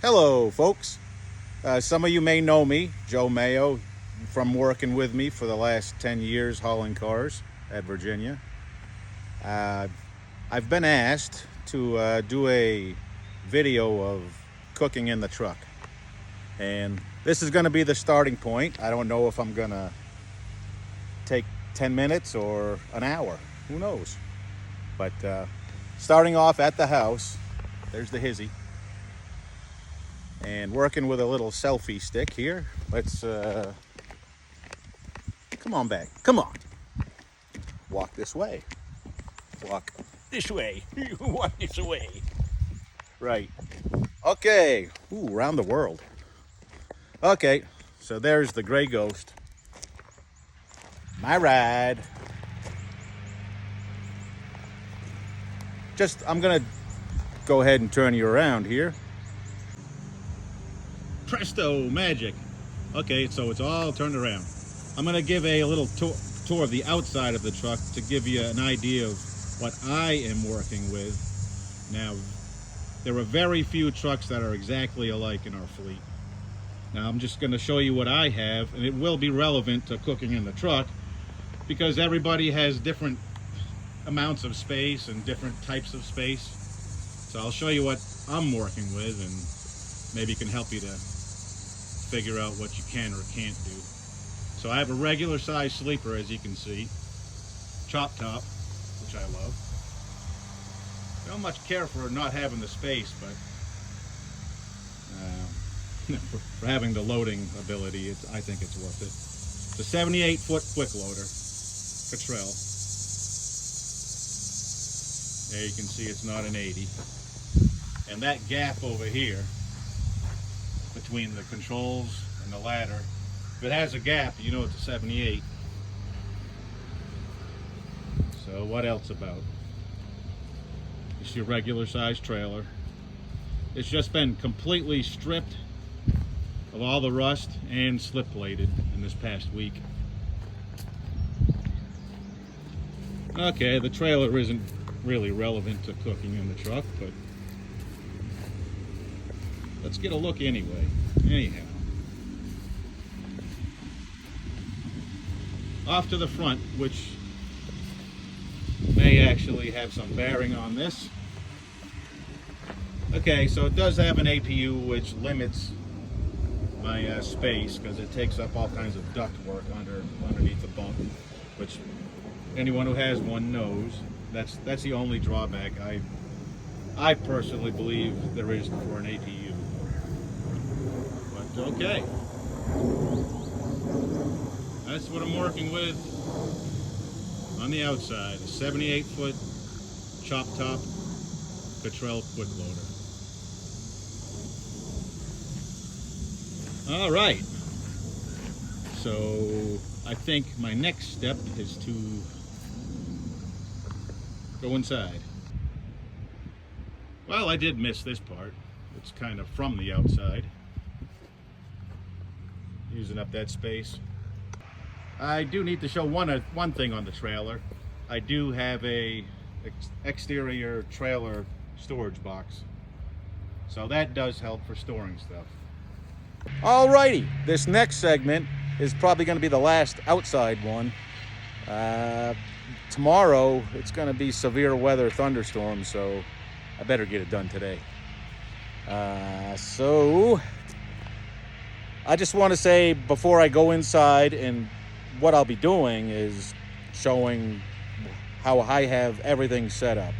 Hello, folks. Some of you may know me, Joe Mayo, from working with me for the last 10 years hauling cars at Virginia. Uh, I've been asked to do a video of cooking in the truck. And this is going to be the starting point. I don't know if I'm going to take 10 minutes or an hour. Who knows? But starting off at the house, there's the hizzy. And working with a little selfie stick here. Let's come on back. Come on. Walk this way. Walk this way. Walk this way. Right. Okay. Ooh, around the world. Okay. So there's the gray ghost. My ride. I'm gonna go ahead and turn you around here. Presto, magic. Okay, so it's all turned around. I'm going to give a little tour of the outside of the truck to give you an idea of what I am working with. Now, there are very few trucks that are exactly alike in our fleet. Now, I'm just going to show you what I have, and it will be relevant to cooking in the truck because everybody has different amounts of space and different types of space. So I'll show you what I'm working with, and maybe it can help you to figure out what you can or can't do. So I have a regular size sleeper, as you can see, chop top, which I love. I don't much care for not having the space, but for having the loading ability, I think it's worth it. It's a 78-foot quick loader, Cottrell. There you can see it's not an 80. And that gap over here between the controls and the ladder, if it has a gap, you know it's a 78. So what else about? It's your regular size trailer. It's just been completely stripped of all the rust and slip plated in this past week. Okay, the trailer isn't really relevant to cooking in the truck, but let's get a look anyway. Anyhow, off to the front, which may actually have some bearing on this. Okay, so it does have an APU which limits my space because it takes up all kinds of ductwork underneath the bunk, which anyone who has one knows. That's the only drawback I personally believe there is for an APU. But okay, that's what I'm working with on the outside. A 78-foot chop top Cottrell quick loader. All right, so I think my next step is to go inside. Well, I did miss this part. It's kind of from the outside, using up that space. I do need to show one thing on the trailer. I do have a exterior trailer storage box, so that does help for storing stuff. Alrighty, this next segment is probably going to be the last outside one. Tomorrow it's going to be severe weather, thunderstorms, so I better get it done today. So I just want to say before I go inside, and what I'll be doing is showing how I have everything set up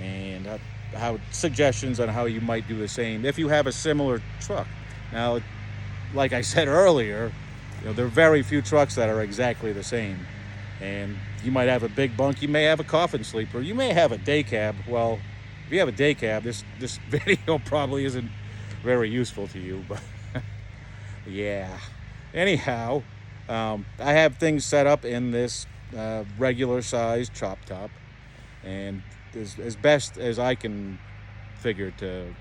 and how suggestions on how you might do the same if you have a similar truck. Now, like I said earlier, there are very few trucks that are exactly the same. And you might have a big bunk, you may have a coffin sleeper, you may have a day cab. Well, if you have a day cab, this video probably isn't very useful to you, but yeah. Anyhow, I have things set up in this regular size chop top, and as best as I can figure to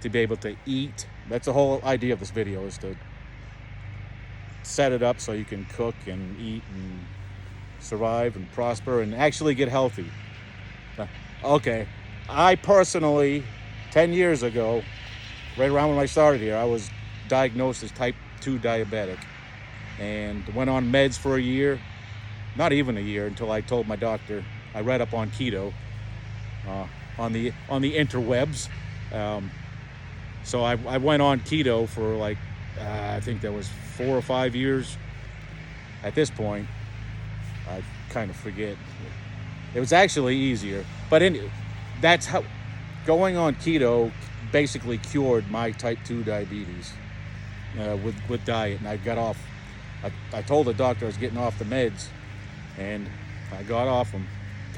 be able to eat. That's the whole idea of this video, is to set it up so you can cook and eat and survive and prosper and actually get healthy. Okay, I personally, 10 years ago, right around when I started here, I was diagnosed as type 2 diabetic and went on meds for a year. Not even a year until I told my doctor. I read up on keto on the interwebs. So I went on keto for like I think that was 4 or 5 years. At this point, I kind of forget. It was actually easier, but that's how going on keto basically cured my type 2 diabetes with diet, and I got off. I told the doctor I was getting off the meds, and I got off them,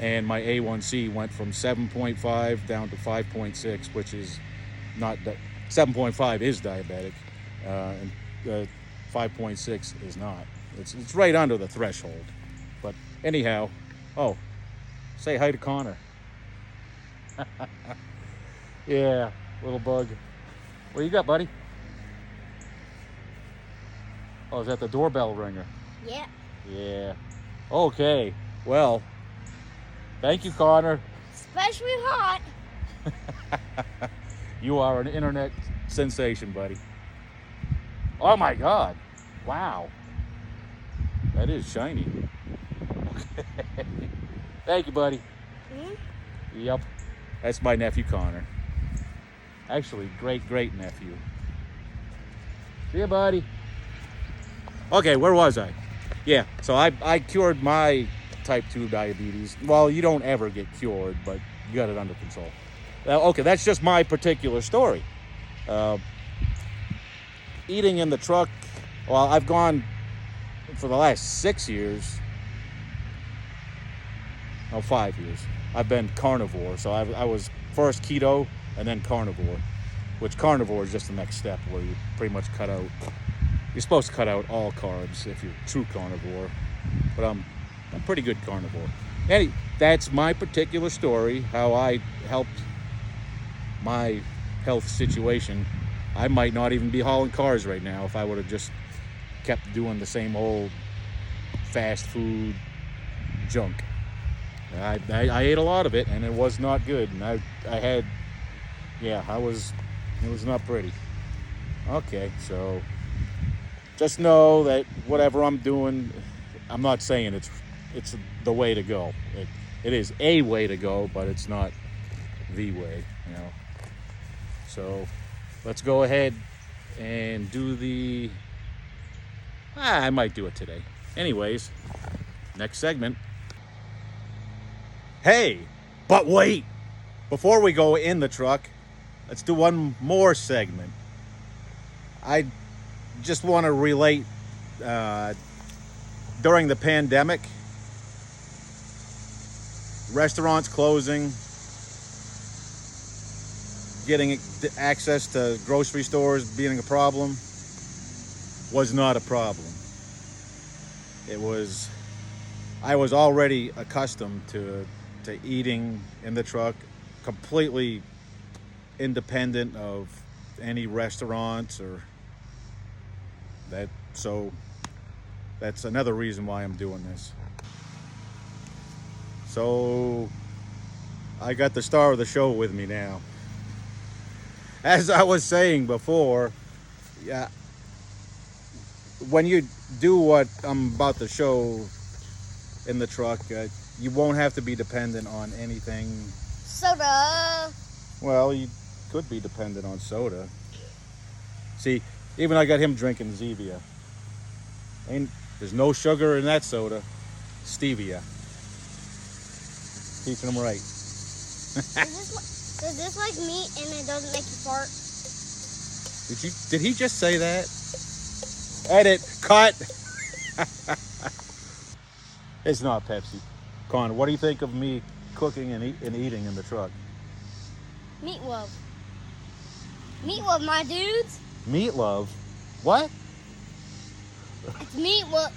and my A1C went from 7.5 down to 5.6, which is not 7.5 is diabetic, and 5.6 is not. It's right under the threshold. But anyhow, say hi to Connor. Yeah, little bug. What you got, buddy? Oh, is that the doorbell ringer? Yeah. Yeah. Okay. Well, thank you, Connor. Especially hot. You are an internet sensation, buddy. Oh my God. Wow. That is shiny. Okay. Thank you, buddy. Mm-hmm. Yep. That's my nephew, Connor. Actually, great nephew. See ya, buddy. Okay, where was I? Yeah, so I cured my type 2 diabetes. Well, you don't ever get cured, but you got it under control. Okay, that's just my particular story. Eating in the truck, well, I've gone for the last 6 years, 5 years. I've been carnivore, so I was first keto and then carnivore, which carnivore is just the next step where you pretty much cut out. You're supposed to cut out all carbs if you're true carnivore, but I'm a pretty good carnivore. That's my particular story, how I helped my health situation. I might not even be hauling cars right now if I would have just kept doing the same old fast food junk. I ate a lot of it, and it was not good. And it was not pretty. Okay, so just know that whatever I'm doing, I'm not saying it's the way to go. It is a way to go, but it's not the way, you know. So let's go ahead and do the... I might do it today. Anyways, next segment. Hey, but wait! Before we go in the truck, let's do one more segment. I just want to relate during the pandemic, restaurants closing, getting access to grocery stores being a problem was not a problem. I was already accustomed to eating in the truck, completely independent of any restaurants or that. So that's another reason why I'm doing this. So I got the star of the show with me now. As I was saying before, yeah, when you do what I'm about to show in the truck, you won't have to be dependent on anything. Soda. Well, you could be dependent on soda. See, even I got him drinking Zevia. There's no sugar in that soda. Stevia. Teaching him right. Does this like meat and it doesn't make you fart? Did he just say that? Edit. Cut. It's not Pepsi. Connor, what do you think of me cooking and eating in the truck? Meatloaf. Meatloaf, my dudes. Meatloaf? What? It's meatloaf.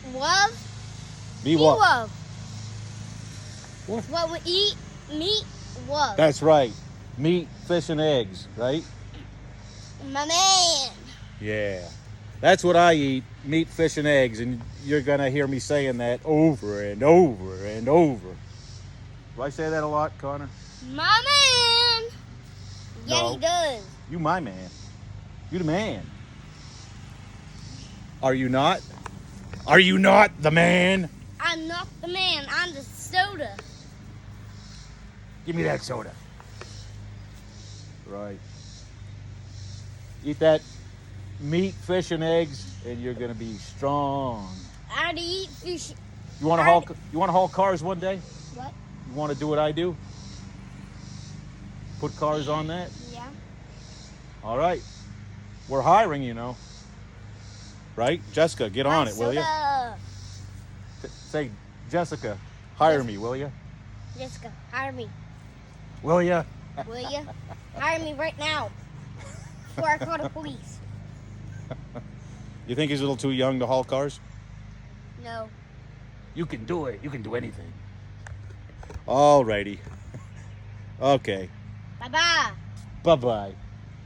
Meatloaf. What? What we eat, meatloaf. That's right. Meat, fish, and eggs, right? My man. Yeah. That's what I eat, meat, fish, and eggs, and you're going to hear me saying that over and over and over. Do I say that a lot, Connor? My man. Yeah, No. he does. You my man. You're the man. Are you not? Are you not the man? I'm not the man. I'm the soda. Give me that soda. Right. Eat that meat, fish, and eggs, and you're gonna be strong. I already eat fish. You want to haul? You want to haul cars one day? What? You want to do what I do? Put cars on that? Yeah. All right. We're hiring, you know. Right? Jessica, get on it, will you? Say, Jessica, hire me, will you? Jessica, hire me. Will you? Will you? Hire me right now. Before I call the police. You think he's a little too young to haul cars? No. You can do it. You can do anything. All righty. Okay. Bye-bye. Bye-bye.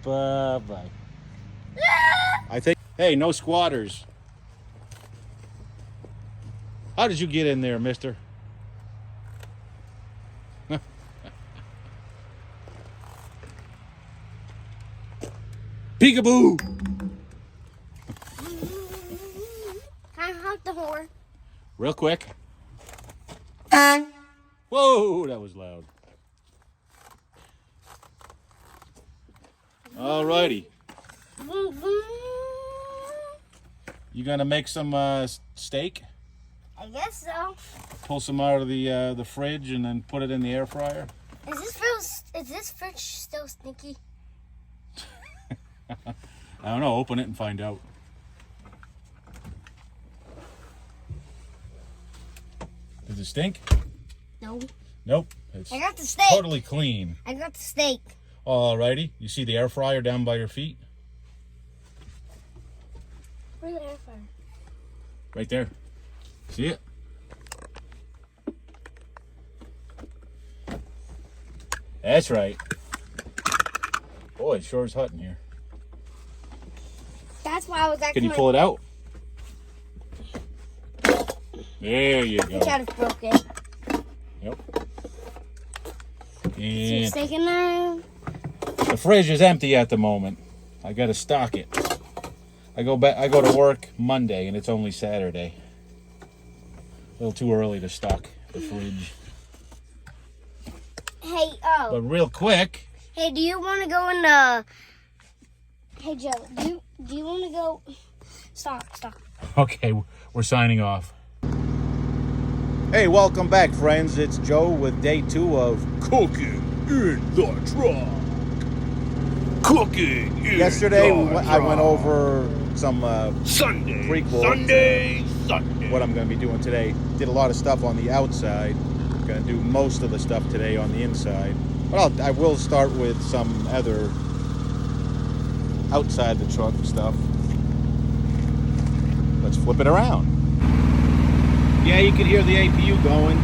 Bye-bye. I think, hey, no squatters. How did you get in there, mister? Peekaboo! I honk the horn. Real quick. Whoa, that was loud. All righty. You gonna make some steak? I guess so. Pull some out of the fridge and then put it in the air fryer? Is this fridge still stinky? I don't know. Open it and find out. Does it stink? No. Nope. It's I got the steak. totally clean. I got the steak. Alrighty. You see the air fryer down by your feet? Where's the air fryer? Right there. See it? That's right. Boy, it sure is hot in here. That's why I was actually. Can you pull it out? There you go. Which out of broke it. Yep. Some And steak in there. the fridge is empty at the moment. I gotta stock it. I go to work Monday and it's only Saturday. A little too early to stock the fridge. Hey, But real quick. Hey, do you want to go in the? Hey Joe, do you want to go? Stop. Okay, we're signing off. Hey, welcome back, friends. It's Joe with day 2 of Cooking in the Truck. Cooking in Yesterday, the truck. I went over some Sunday, prequel. Sunday. What I'm going to be doing today. Did a lot of stuff on the outside. Going to do most of the stuff today on the inside. But I will start with some other outside the truck stuff. Let's flip it around. Yeah, you can hear the APU going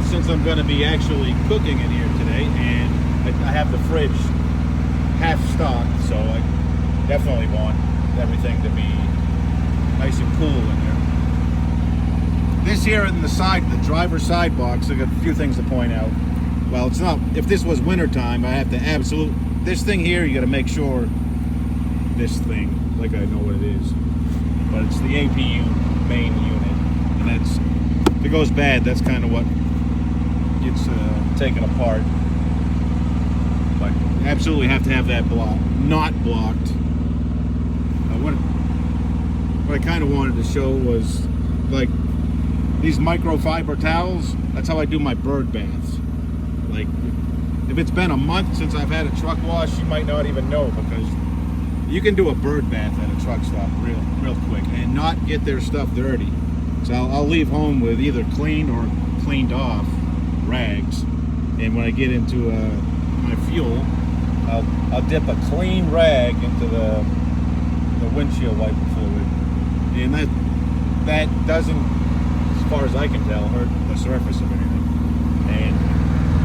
since I'm going to be actually cooking in here today, and I have the fridge half stocked, so I definitely want everything to be nice and cool in there. This here in the side, the driver's side box, I got a few things to point out. Well, it's not, if this was wintertime, I have to this thing here, you got to make sure, this thing, like I know what it is, but it's the APU main unit. And that's, if it goes bad, that's kind of what gets taken apart. But you absolutely have to have that not blocked. What I kind of wanted to show was like these microfiber towels. That's how I do my bird baths. Like if it's been a month since I've had a truck wash, you might not even know, because you can do a bird bath at a truck stop real quick and not get their stuff dirty. So I'll leave home with either clean or cleaned off rags, and when I get into my fuel, I'll dip a clean rag into the windshield wiper fluid, and that doesn't, as far as I can tell, hurt the surface of anything. And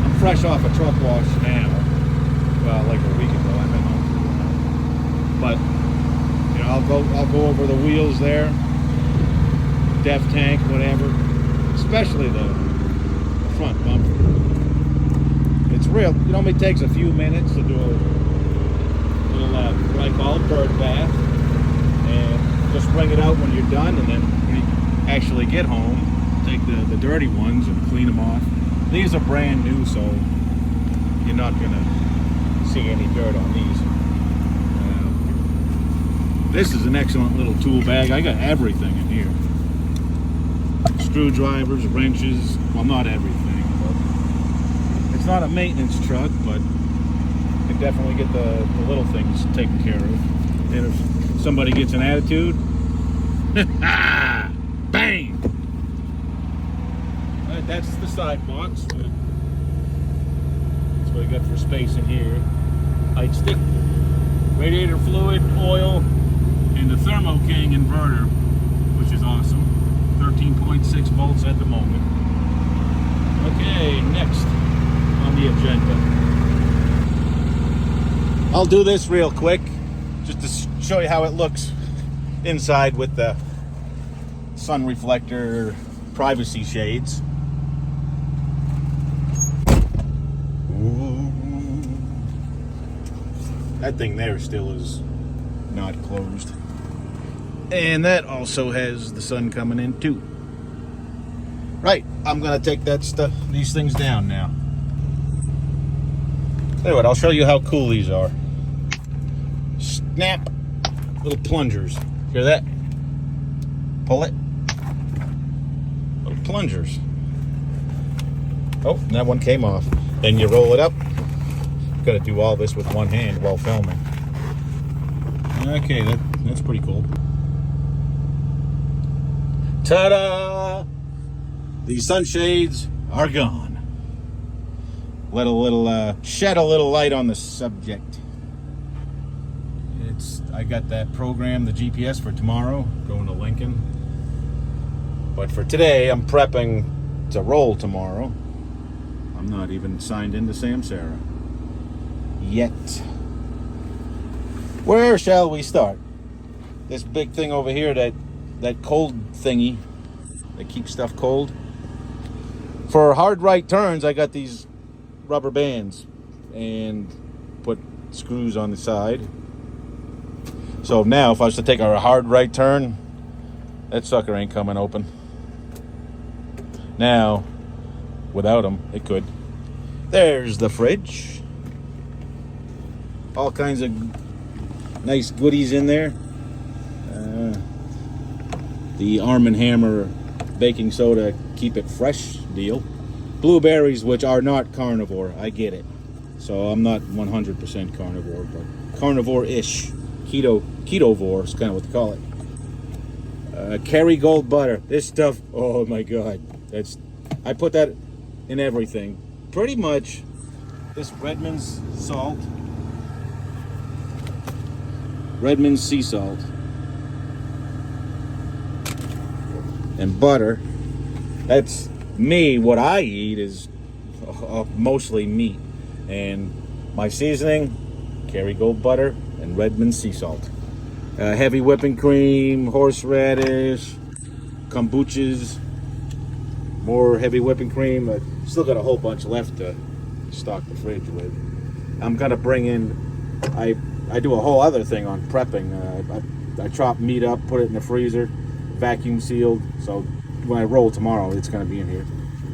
I'm fresh off a truck wash now. Well, like a week ago, I've been home for a while. But you know, I'll go over the wheels there. Def tank, whatever, especially the front bumper. It's real. It only takes a few minutes to do a little what I call bird bath, and just wring it out when you're done, and then when you actually get home, take the dirty ones and clean them off. These are brand new, so you're not gonna see any dirt on these. This is an excellent little tool bag. I got everything in here. Screwdrivers, wrenches, well, not everything, but it's not a maintenance truck, but you can definitely get the little things taken care of. And if somebody gets an attitude, bang! That's the side box. That's what I got for space in here. Light stick, radiator fluid, oil, and the Thermo King inverter, which is awesome. 13.6 volts at the moment. Okay, next on the agenda. I'll do this real quick, just to show you how it looks inside with the sun reflector privacy shades. Ooh. That thing there still is not closed. And that also has the sun coming in too. Right, I'm gonna take these things down now. Anyway, I'll show you how cool these are. Snap, little plungers. Hear that? Pull it. Little plungers. Oh, that one came off. Then you roll it up. Gotta do all this with one hand while filming. Okay, that's pretty cool. Ta-da! These sunshades are gone. Shed a little light on the subject. I got that program, the GPS for tomorrow, going to Lincoln. But for today, I'm prepping to roll tomorrow. I'm not even signed into Samsara yet. Where shall we start? This big thing over here, that cold thingy that keeps stuff cold. For hard right turns, I got these rubber bands and put screws on the side. So now if I was to take a hard right turn, that sucker ain't coming open. Now, without them, it could. There's the fridge. All kinds of nice goodies in there. The Arm & Hammer baking soda keep it fresh deal. Blueberries, which are not carnivore, I get it. So I'm not 100% carnivore, but carnivore-ish. Ketovore is kind of what they call it. Kerrygold butter. This stuff, oh my God. I put that in everything. Pretty much this Redmond's salt. Redmond's sea salt. And butter. That's me. What I eat is mostly meat. And my seasoning, Kerrygold butter and Redmond sea salt. Heavy whipping cream, horseradish, kombuchas, more heavy whipping cream. I still got a whole bunch left to stock the fridge with. I'm gonna bring in, I do a whole other thing on prepping. I chop meat up, put it in the freezer, vacuum sealed, so when I roll tomorrow, it's gonna be in here.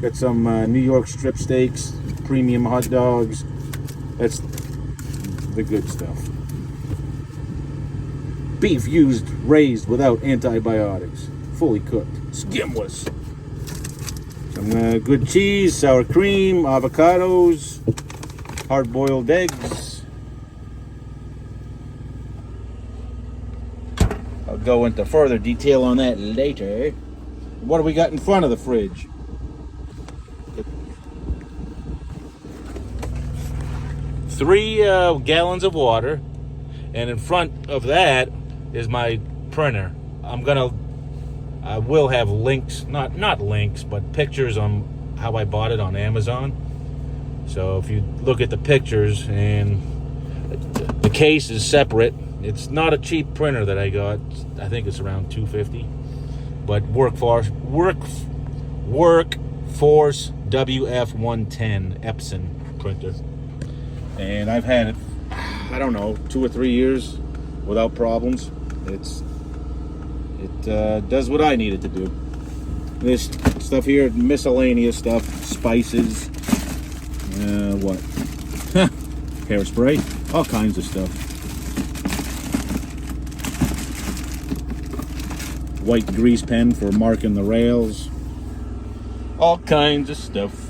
Got some New York strip steaks, premium hot dogs. That's the good stuff. Beef raised without antibiotics, fully cooked, skinless. Some good cheese, sour cream, avocados, hard-boiled eggs. I'll go into further detail on that later. What do we got in front of the fridge? 3 gallons of water, and in front of that is my printer. I will have links, not links, but pictures on how I bought it on Amazon. So if you look at the pictures, and the case is separate. It's not a cheap printer that I got. I think it's around $250. But Workforce WF110 Epson printer. And I've had it, I don't know, 2 or 3 years. without problems. It does what I need it to do. This stuff here, miscellaneous stuff, spices, what? Hairspray, all kinds of stuff. White grease pen for marking the rails. All kinds of stuff.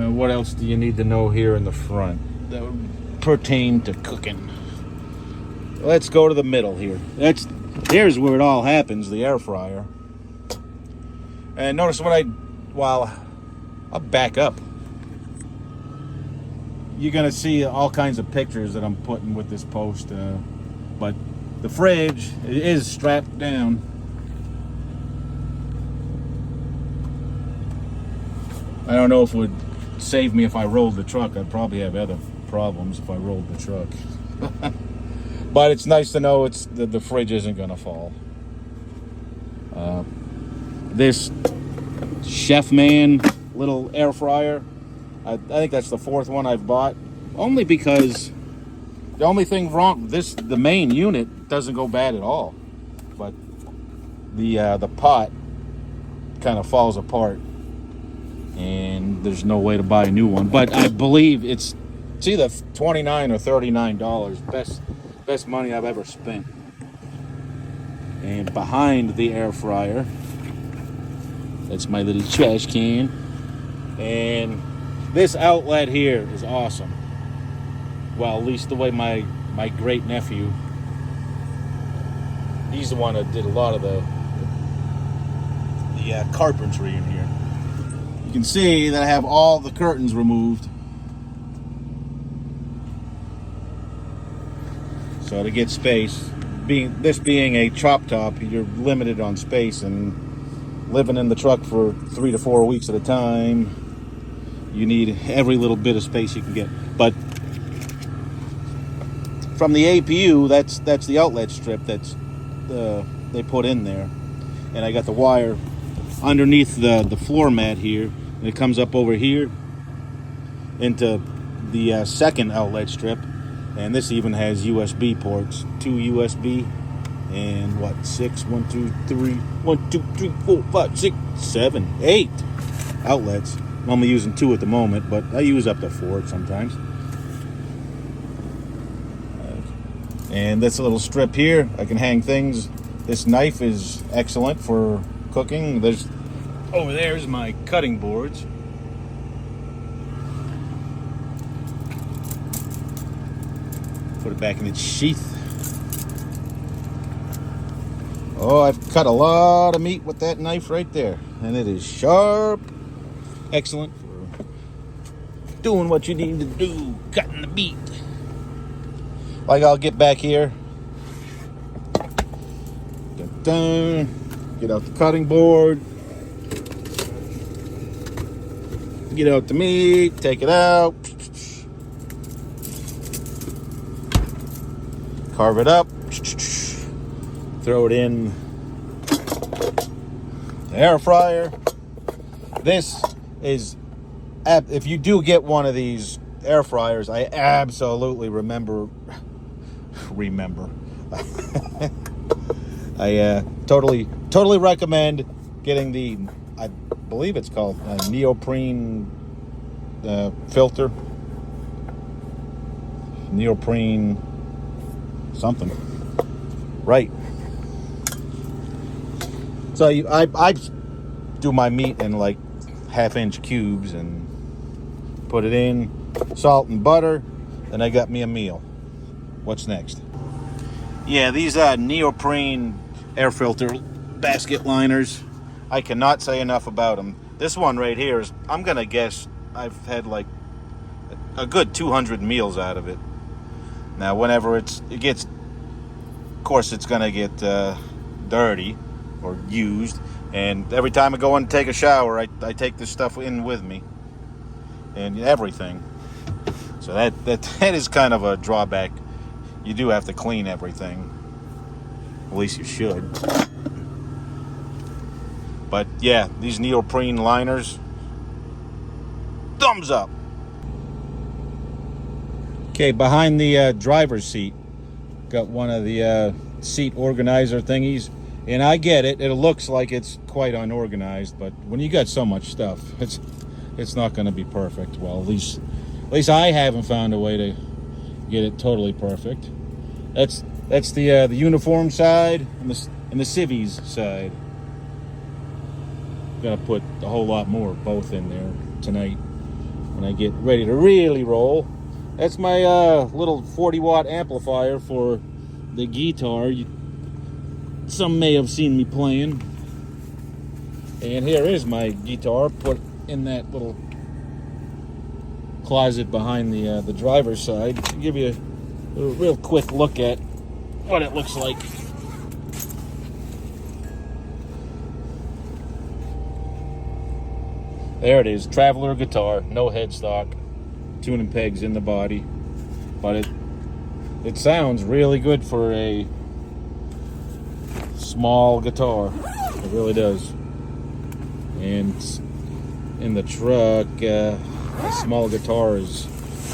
What else do you need to know here in the front that would pertain to cooking? Let's go to the middle here. Here's where it all happens, the air fryer. And notice I'll back up. You're gonna see all kinds of pictures that I'm putting with this post, but the fridge is strapped down. I don't know if it would save me if I rolled the truck. I'd probably have other problems if I rolled the truck. But it's nice to know the fridge isn't gonna fall. This Chef Man little air fryer, I think that's the 4th one I've bought. Only because the only thing wrong, the main unit doesn't go bad at all, but the pot kind of falls apart, and there's no way to buy a new one. But I believe it's either $29 or $39. Best money I've ever spent. And behind the air fryer, that's my little trash can. And this outlet here is awesome. Well, at least the way my great nephew, he's the one that did a lot of the carpentry in here. You can see that I have all the curtains removed. So to get space, this being a chop top, you're limited on space, and living in the truck for 3 to 4 weeks at a time, you need every little bit of space you can get. But from the APU, that's the outlet strip that's they put in there, and I got the wire underneath the floor mat here, and it comes up over here into the second outlet strip. And this even has USB ports, 2 USB and 6, 1, 2, 3, 1, 2, 3, 4, 5, 6, 7, 8 outlets. I'm only using 2 at the moment, but I use up to 4 sometimes. And this little strip here, I can hang things. This knife is excellent for cooking. Over there's my cutting boards. Put it back in its sheath. Oh, I've cut a lot of meat with that knife right there. And it is sharp. Excellent for doing what you need to do, cutting the meat. Like, I'll get back here. Get out the cutting board. Get out the meat, take it out. Carve it up, throw it in the air fryer. This is, if you do get one of these air fryers, I absolutely remember. I totally recommend getting the, I believe it's called neoprene filter. Neoprene something, right? So I do my meat in like 1/2-inch cubes and put it in, salt and butter, and I got me a meal. What's next? Yeah, these neoprene air filter basket liners, I cannot say enough about them. This one right here is, I'm gonna guess I've had like a good 200 meals out of it. Now, whenever it gets, of course, it's gonna get dirty or used, and every time I go in and take a shower, I take this stuff in with me and everything. So that is kind of a drawback. You do have to clean everything. At least you should. But yeah, these neoprene liners, thumbs up. Okay, behind the driver's seat, Got one of the seat organizer thingies. And I get it. It looks like it's quite unorganized, but when you got so much stuff, it's not going to be perfect. Well, at least I haven't found a way to get it totally perfect. That's the uniform side and the civvies side. Gonna put a whole lot more of both in there tonight when I get ready to really roll. That's my little 40-watt amplifier for the guitar. Some may have seen me playing. And here is my guitar put in that little closet behind the driver's side. To give you a real quick look at what it looks like. There it is, Traveler guitar, no headstock, tuning pegs in the body, but it sounds really good for a small guitar. It really does. And in the truck, a small guitar is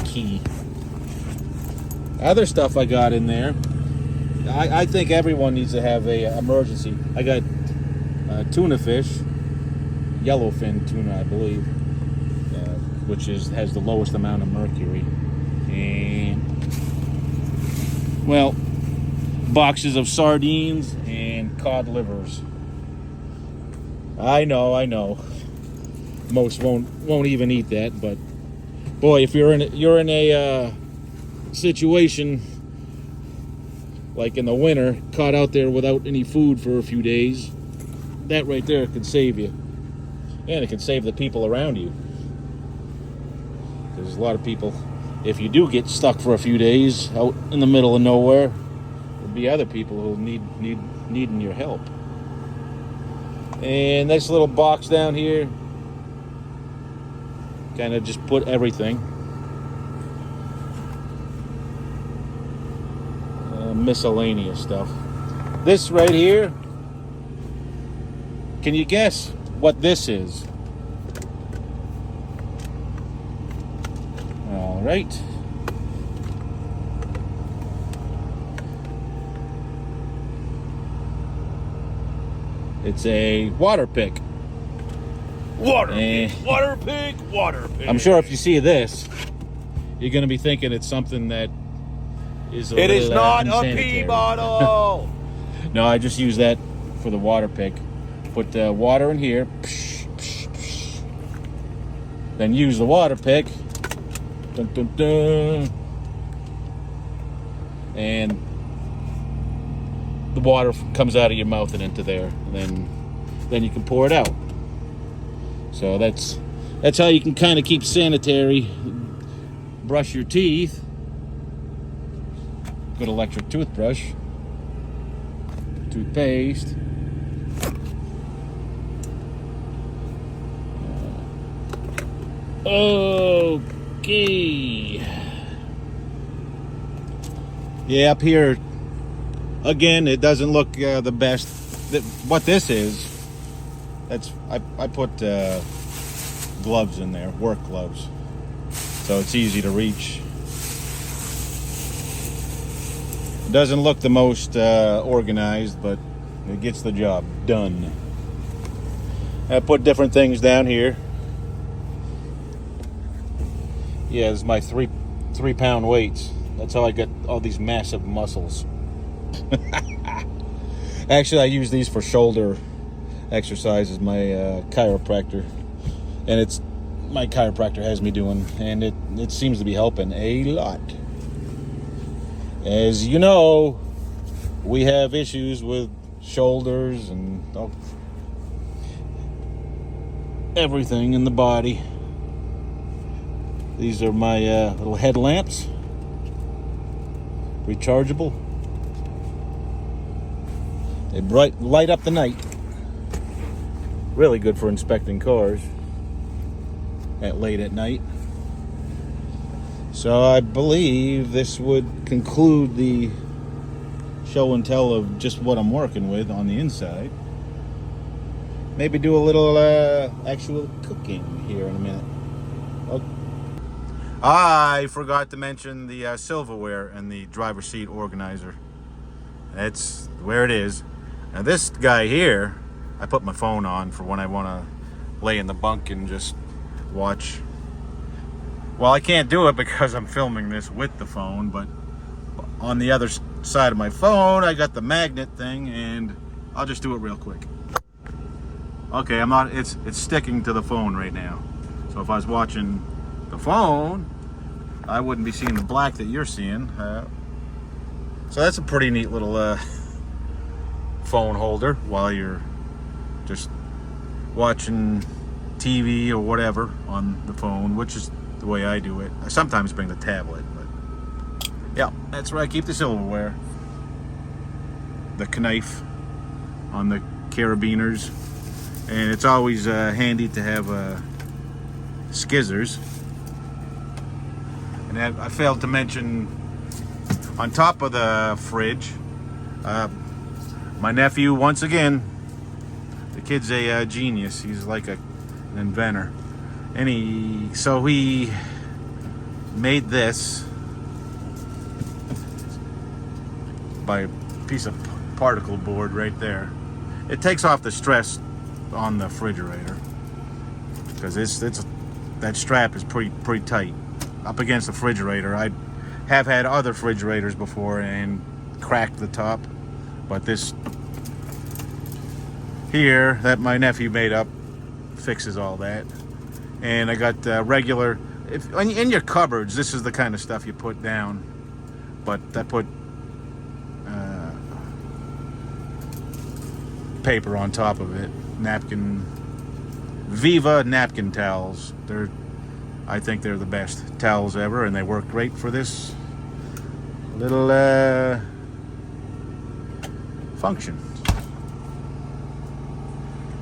key. Other stuff I got in there. I think everyone needs to have a emergency. I got tuna fish, yellowfin tuna, I believe, which has the lowest amount of mercury. And, well, boxes of sardines and cod livers. I know. Most won't even eat that, but boy, if you're in a situation like in the winter, caught out there without any food for a few days, that right there could save you, and it can save the people around you. There's a lot of people, if you do get stuck for a few days out in the middle of nowhere, there'll be other people who needing your help. And this little box down here, kind of just put everything. Miscellaneous stuff. This right here, can you guess what this is? All right. It's a water pick. Water pick. I'm sure if you see this, you're going to be thinking it's something that is It is not a unsanitary. pee bottle. No, I just use that for the water pick. Put the water in here. Then use the water pick. Dun, dun, dun. And the water comes out of your mouth and into there. And then you can pour it out. So that's how you can kind of keep sanitary. Brush your teeth. Good electric toothbrush. Toothpaste. Okay. Yeah, up here, again, it doesn't look the best. What this is, I put gloves in there, work gloves, so it's easy to reach. It doesn't look the most organized, but it gets the job done. I put different things down here. Yeah, this is my three pound weights. That's how I get all these massive muscles. Actually, I use these for shoulder exercises. My chiropractor, and it's my chiropractor has me doing, and it seems to be helping a lot. As you know, we have issues with shoulders and everything in the body. These are my little headlamps, rechargeable. They light up the night. Really good for inspecting cars late at night. So I believe this would conclude the show and tell of just what I'm working with on the inside. Maybe do a little actual cooking here in a minute. Okay. I forgot to mention the silverware and the driver's seat organizer. That's where it is. Now this guy here, I put my phone on for when I want to lay in the bunk and just watch. Well, I can't do it because I'm filming this with the phone, but on the other side of my phone, I got the magnet thing, and I'll just do it real quick. Okay, I'm not, it's sticking to the phone right now. So if I was watching the phone, I wouldn't be seeing the black that you're seeing. So that's a pretty neat little phone holder while you're just watching TV or whatever on the phone, which is the way I do it. I sometimes bring the tablet, but yeah, that's where I keep the silverware. The knife on the carabiners, and it's always handy to have skizzers. And I failed to mention, on top of the fridge, my nephew, once again, the kid's a genius. He's like an inventor. And he made this by a piece of particle board right there. It takes off the stress on the refrigerator because that strap is pretty tight up against the refrigerator. I have had other refrigerators before and cracked the top, but this here that my nephew made up fixes all that. And I got regular, in your cupboards, this is the kind of stuff you put down, but I put paper on top of it. Napkin, Viva napkin towels. I think they're the best towels ever, and they work great for this little function.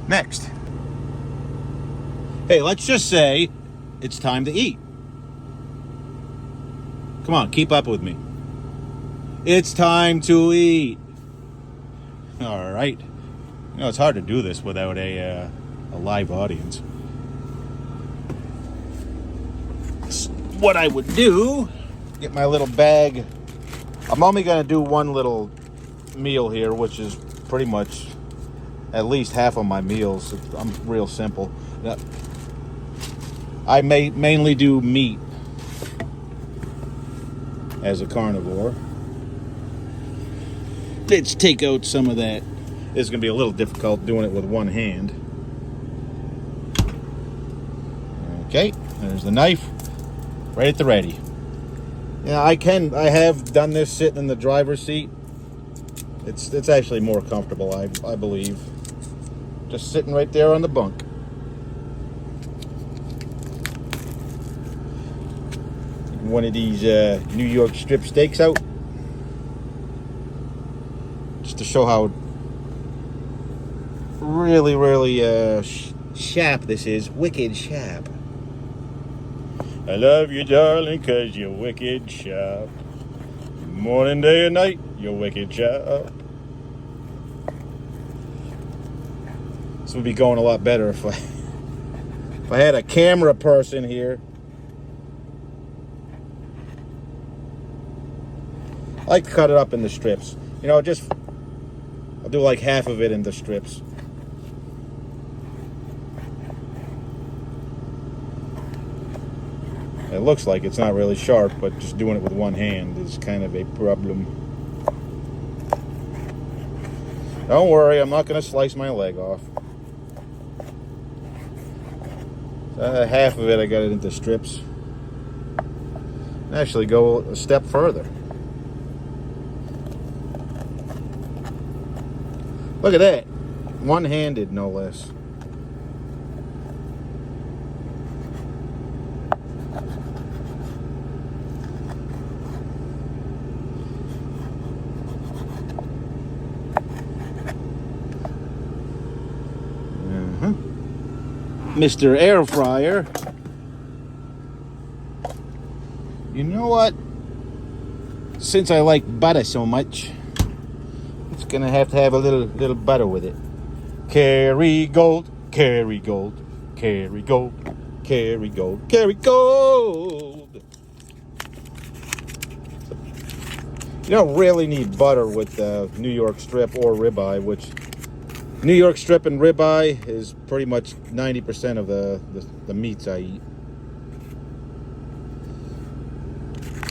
Next. Hey, let's just say it's time to eat. Come on, keep up with me. It's time to eat. All right. You know, it's hard to do this without a live audience. What I would do, get my little bag. I'm only going to do one little meal here, which is pretty much at least half of my meals. I'm real simple. I mainly do meat as a carnivore. Let's take out some of that. This is going to be a little difficult doing it with one hand. Okay, there's the knife. Right at the ready. Yeah, I have done this sitting in the driver's seat. It's actually more comfortable, I believe. Just sitting right there on the bunk. One of these New York strip steaks out. Just to show how really, really sharp this is. Wicked sharp. I love you, darling, 'cause you're wicked sharp. Morning, day, and night, you're wicked sharp. This would be going a lot better if I had a camera person here. I like to cut it up into strips. You know, I'll do like half of it into strips. It looks like it's not really sharp, but just doing it with one hand is kind of a problem. Don't worry, I'm not going to slice my leg off. Half of it, I got it into strips. Actually, go a step further. Look at that. One-handed, no less. Mr. Air Fryer. You know what? Since I like butter so much, it's gonna have to have a little butter with it. Kerrygold, Kerrygold, Kerrygold, Kerrygold, Kerrygold. You don't really need butter with New York strip or ribeye, which New York strip and ribeye is pretty much 90% of the meats I eat.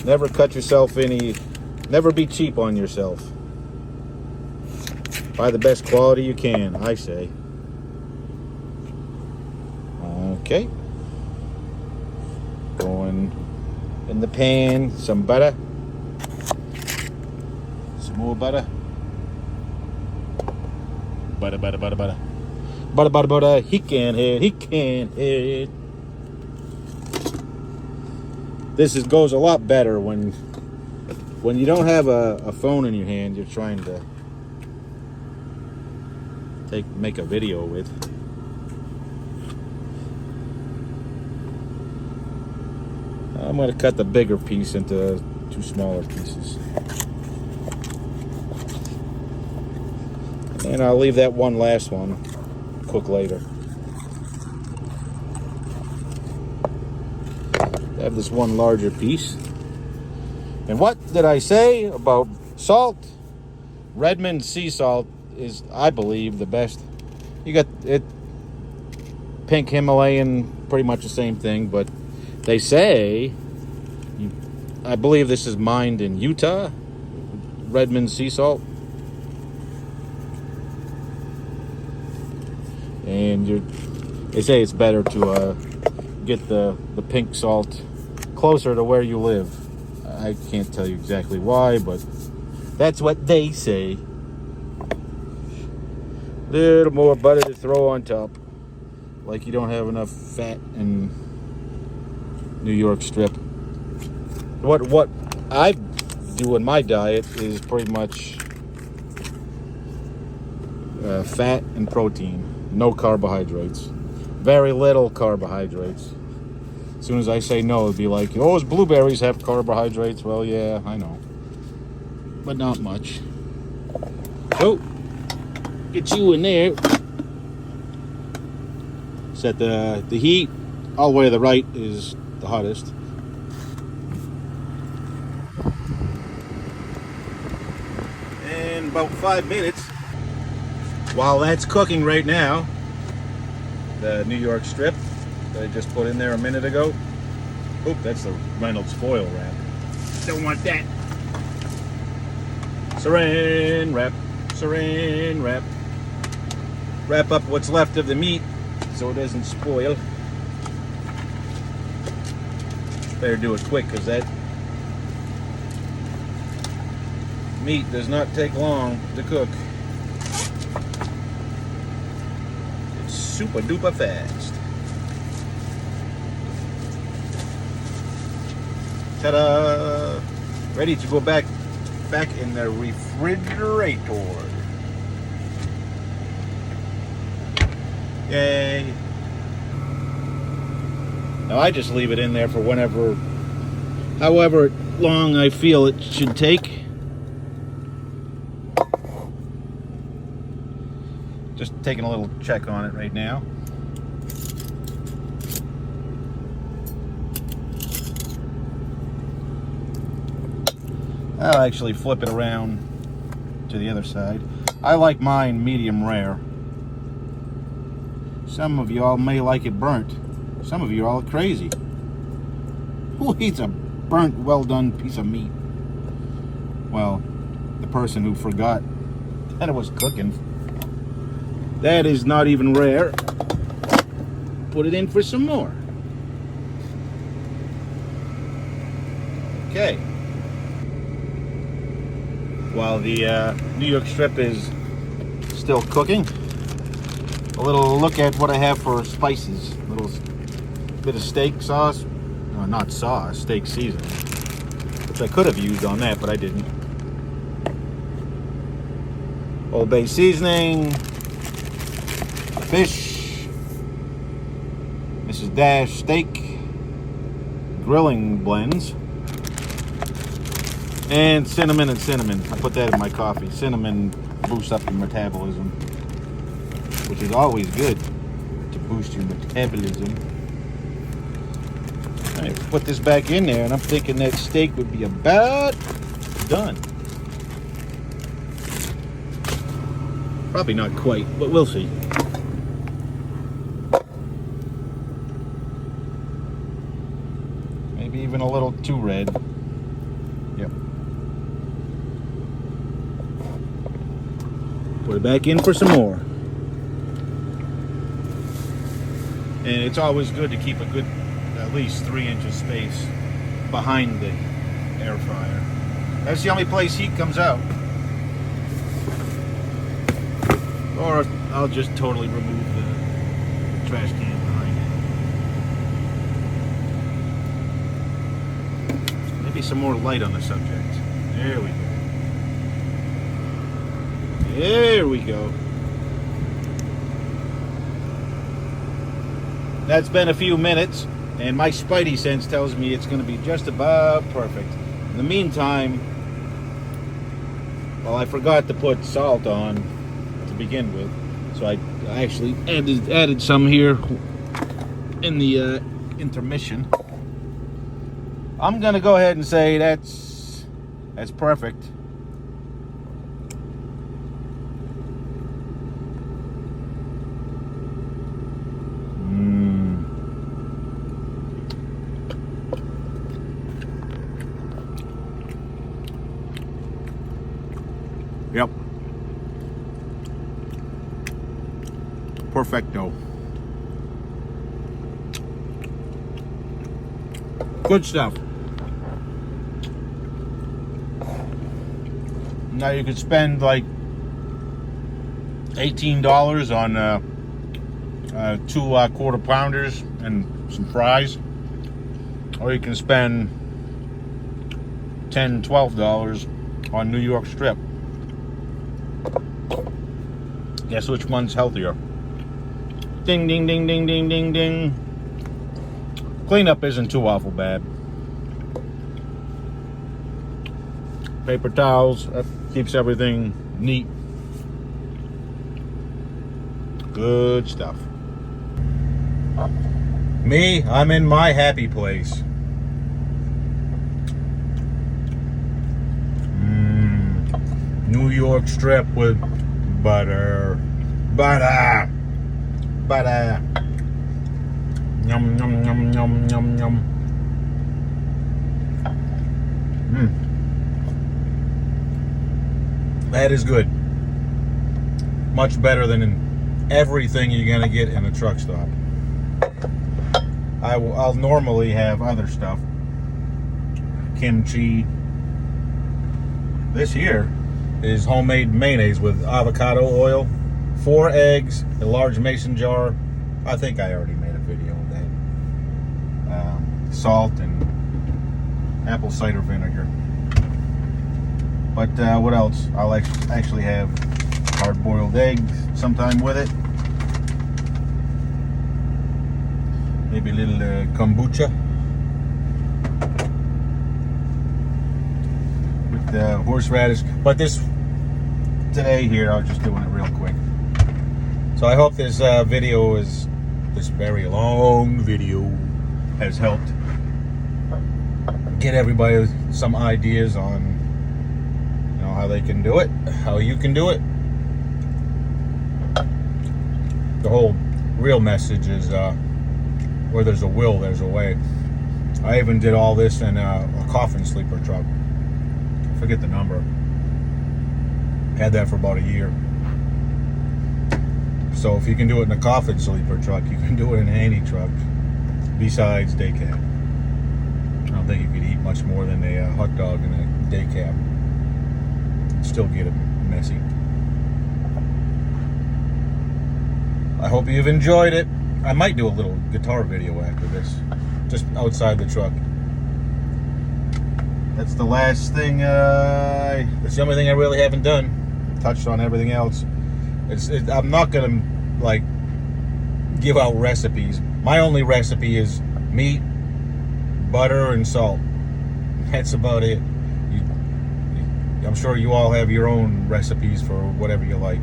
Never cut yourself any, never be cheap on yourself. Buy the best quality you can, I say. Okay. Going in the pan, some butter. Some more butter. Butter, butter, butter, butter. Butter, butter, butter. He can't hit. He can't hit. This goes a lot better when you don't have a phone in your hand. You're trying to make a video with. I'm going to cut the bigger piece into 2 smaller pieces. And I'll leave that one last one cook later. I have this one larger piece. And what did I say about salt? Redmond sea salt is, I believe, the best. You got it, pink Himalayan, pretty much the same thing, but they say, I believe this is mined in Utah, Redmond sea salt. And they say it's better to get the pink salt closer to where you live. I can't tell you exactly why, but that's what they say. Little more butter to throw on top, like you don't have enough fat in New York strip. What I do in my diet is pretty much fat and protein, no carbohydrates, very little carbohydrates. As soon as I say no, it'd be like, oh, those blueberries have carbohydrates. Well, yeah, I know, but not much. Oh, get you in there. Set the heat all the way to the right is the hottest. And about 5 minutes, while that's cooking right now, the New York strip that I just put in there a minute ago. Oop, that's the Reynolds foil wrap. Don't want that. Saran wrap, saran wrap. Wrap up what's left of the meat so it doesn't spoil. Better do it quick because that meat does not take long to cook. It's super duper fast. Ta-da! Ready to go back in the refrigerator. Yay! Now I just leave it in there for however long I feel it should take. Just taking a little check on it right now. I'll actually flip it around to the other side. I like mine medium rare. Some of y'all may like it burnt. Some of you are all crazy. Who eats a burnt, well done piece of meat? Well, the person who forgot that it was cooking. That is not even rare. Put it in for some more. Okay. While the New York strip is still cooking, a little look at what I have for spices. A little bit of steak sauce. No, not sauce, steak seasoning. Which I could have used on that, but I didn't. Old Bay seasoning. Fish. Mrs. Dash steak. Grilling blends. And cinnamon and cinnamon. I put that in my coffee. Cinnamon boosts up your metabolism, which is always good to boost your metabolism. All right, put this back in there, and I'm thinking that steak would be about done. Probably not quite, but we'll see. Maybe even a little too red. Yep. Put it back in for some more. And it's always good to keep a good, at least 3 inches space behind the air fryer. That's the only place heat comes out. Or I'll just totally remove the trash can behind it. Maybe some more light on the subject. There we go. There we go. That's been a few minutes, and my spidey sense tells me it's going to be just about perfect. In the meantime, well, I forgot to put salt on to begin with, so I actually added some here in the intermission. I'm going to go ahead and say that's perfect. Yep. Perfecto. Good stuff. Now you could spend like $18 on 2 quarter pounders and some fries, or you can spend $10, $12 on New York strip. Guess which one's healthier? Ding, ding, ding, ding, ding, ding, ding. Cleanup isn't too awful bad. Paper towels, that keeps everything neat. Good stuff. Me, I'm in my happy place. New York strip with butter. Butter. Butter. Yum, yum, yum, yum, yum, yum. That is good. Much better than in everything you're gonna get in a truck stop. I'll normally have other stuff. Kimchi. This here is homemade mayonnaise with avocado oil, 4 eggs, a large mason jar. I think I already made a video of that. Salt and apple cider vinegar. But what else? I'll actually have hard-boiled eggs sometime with it. Maybe a little kombucha with horseradish. But this today here, I was just doing it real quick. So I hope this video is, this very long video, has helped get everybody some ideas on how they can do it, how you can do it. The whole real message is where there's a will, there's a way. I even did all this in a coffin sleeper truck. I forget the number. Had that for about a year. So if you can do it in a coffin sleeper truck, you can do it in any truck besides day cab. I don't think you could eat much more than a hot dog in a day cab. Still get it messy. I hope you've enjoyed it. I might do a little guitar video after this, just outside the truck. That's the last thing. That's the only thing I really haven't done. Touched on everything else. I'm not gonna like give out recipes. My only recipe is meat, butter, and salt. That's about it. I'm sure you all have your own recipes for whatever you like.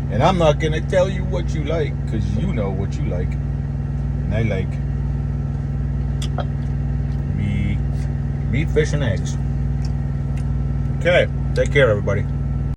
And I'm not going to tell you what you like, because you know what you like. And I like meat, fish, and eggs. Okay, take care, everybody.